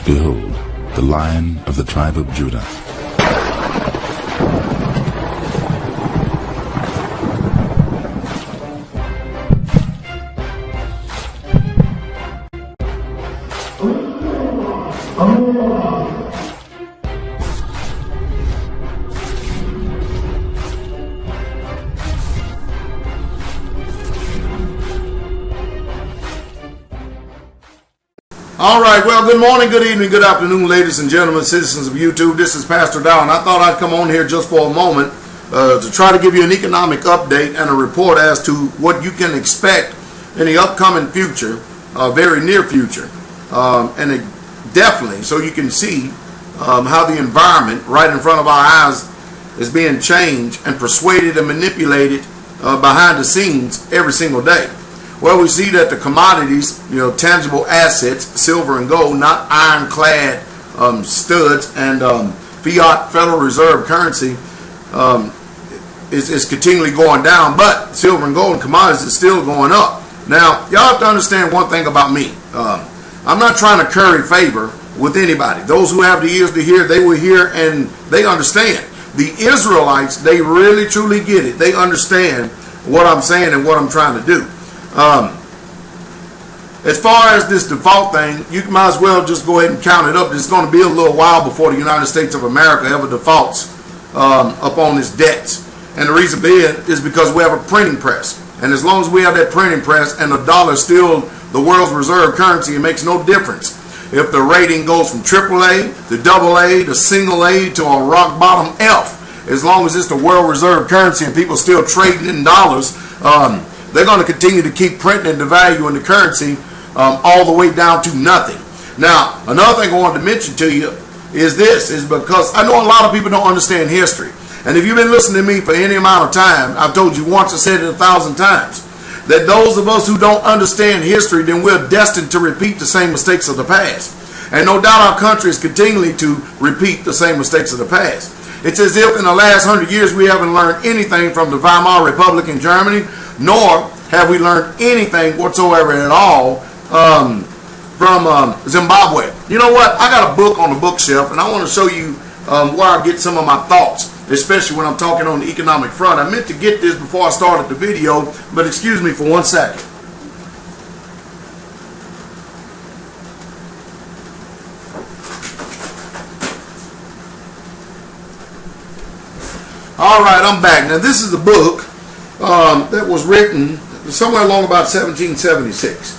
Behold, the Lion of the tribe of Judah. All right, well, good morning, good evening, good afternoon, ladies and gentlemen, citizens of YouTube. This is Pastor Dow, and I thought I'd come on here just for a moment to try to give you an economic update and a report as to what you can expect in the upcoming future, very near future, and definitely so you can see how the environment right in front of our eyes is being changed and persuaded and manipulated behind the scenes every single day. Well, we see that the commodities, tangible assets, silver and gold, not ironclad studs, and fiat Federal Reserve currency is continually going down, but silver and gold and commodities is still going up. Now, y'all have to understand one thing about me. I'm not trying to curry favor with anybody. Those who have the ears to hear, they will hear and they understand. The Israelites, they really truly get it. They understand what I'm saying and what I'm trying to do. As far as this default thing, you might as well just go ahead and count it up. It's going to be a little while before the United States of America ever defaults upon its debts. And the reason being is because we have a printing press. And as long as we have that printing press and the dollar is still the world's reserve currency, it makes no difference if the rating goes from AAA to AA to single A to a rock bottom F. As long as it's the world reserve currency and people still trading in dollars, they're going to continue to keep printing and devaluing the currency all the way down to nothing. Now, another thing I wanted to mention to you is this, is because I know a lot of people don't understand history. And if you've been listening to me for any amount of time, I've told you once, I said it 1,000 times, that those of us who don't understand history, then we're destined to repeat the same mistakes of the past. And no doubt our country is continuing to repeat the same mistakes of the past. It's as if in the last 100 years we haven't learned anything from the Weimar Republic in Germany, nor have we learned anything whatsoever at all from Zimbabwe. You know what? I got a book on the bookshelf, and I want to show you where I get some of my thoughts, especially when I'm talking on the economic front. I meant to get this before I started the video, but excuse me for 1 second. All right, I'm back. Now, this is a book that was written somewhere along about 1776.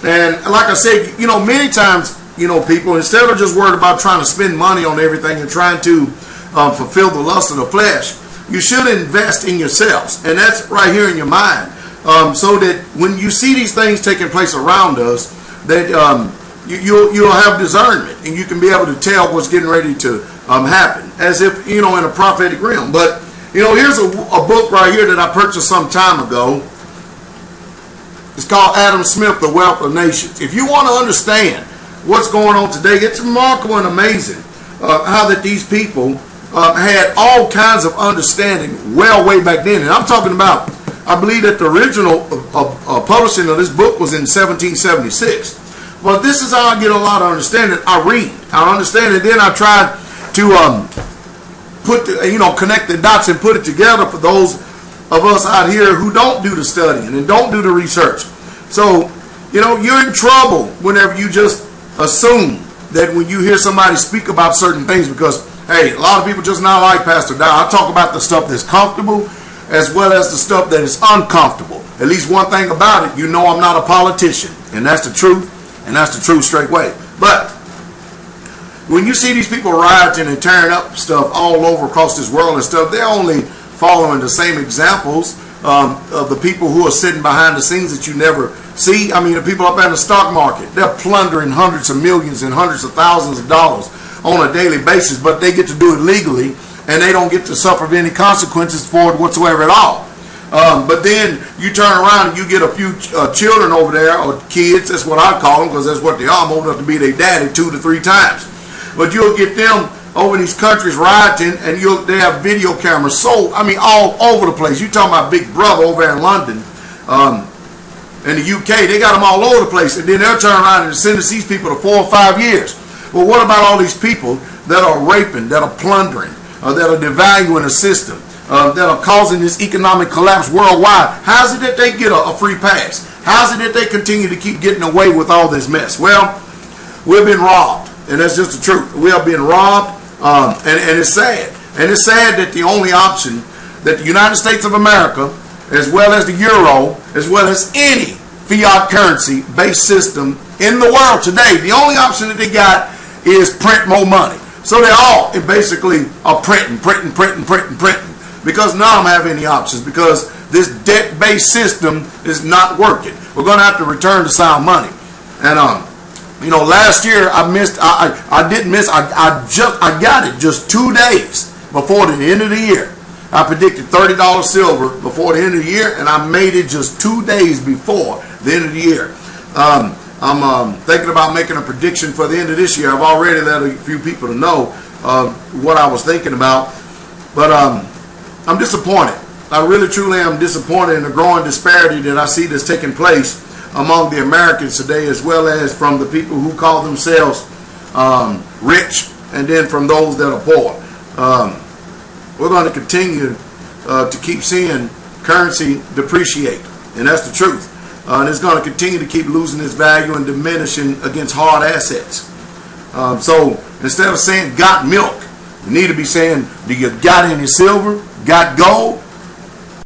And like I said, many times, people, instead of just worried about trying to spend money on everything and trying to fulfill the lust of the flesh, you should invest in yourselves. And that's right here in your mind. So that when you see these things taking place around us, that you'll have discernment and you can be able to tell what's getting ready to happen, as if, in a prophetic realm. But, here's a book right here that I purchased some time ago. It's called Adam Smith, The Wealth of Nations. If you want to understand what's going on today, it's remarkable and amazing how that these people had all kinds of understanding way back then. And I'm talking about, I believe that the original publishing of this book was in 1776. But this is how I get a lot of understanding. I read, I understand it, then I try to connect the dots and put it together for those of us out here who don't do the studying and don't do the research. So, you're in trouble whenever you just assume that when you hear somebody speak about certain things, because, hey, a lot of people just not like Pastor Dow. I talk about the stuff that's comfortable as well as the stuff that is uncomfortable. At least one thing about it, I'm not a politician, and that's the truth, and that's the truth straight way. But when you see these people rioting and tearing up stuff all over across this world and stuff, they're only following the same examples of the people who are sitting behind the scenes that you never see. I mean, the people up in the stock market, they're plundering hundreds of millions and hundreds of thousands of dollars on a daily basis, but they get to do it legally, and they don't get to suffer any consequences for it whatsoever at all. But then you turn around and you get a few children over there, or kids, that's what I call them, because that's what they are. I'm old enough to be their daddy 2 to 3 times. But you'll get them over these countries rioting, and they have video cameras sold, all over the place. You're talking about Big Brother over there in London, in the UK, they got them all over the place, and then they'll turn around and sentence these people to 4 or 5 years. Well, what about all these people that are raping, that are plundering, that are devaluing the system, that are causing this economic collapse worldwide? How's it that they get a free pass? How's it that they continue to keep getting away with all this mess? Well, we've been robbed, and that's just the truth. We are being robbed, and it's sad. And it's sad that the only option that the United States of America, as well as the euro, as well as any fiat currency based system in the world today, the only option that they got is print more money. So they all basically are printing, because none of them have any options, because this debt-based system is not working. We're going to have to return to sound money. And last year I got it just 2 days before the end of the year. I predicted $30 silver before the end of the year, and I made it just 2 days before the end of the year. I'm thinking about making a prediction for the end of this year. I've already let a few people know what I was thinking about, but I'm disappointed. I really truly am disappointed in the growing disparity that I see that's taking place among the Americans today, as well as from the people who call themselves rich, and then from those that are poor. We're going to continue to keep seeing currency depreciate, and that's the truth. And it's going to continue to keep losing its value and diminishing against hard assets. So instead of saying got milk, you need to be saying, do you got any silver, got gold,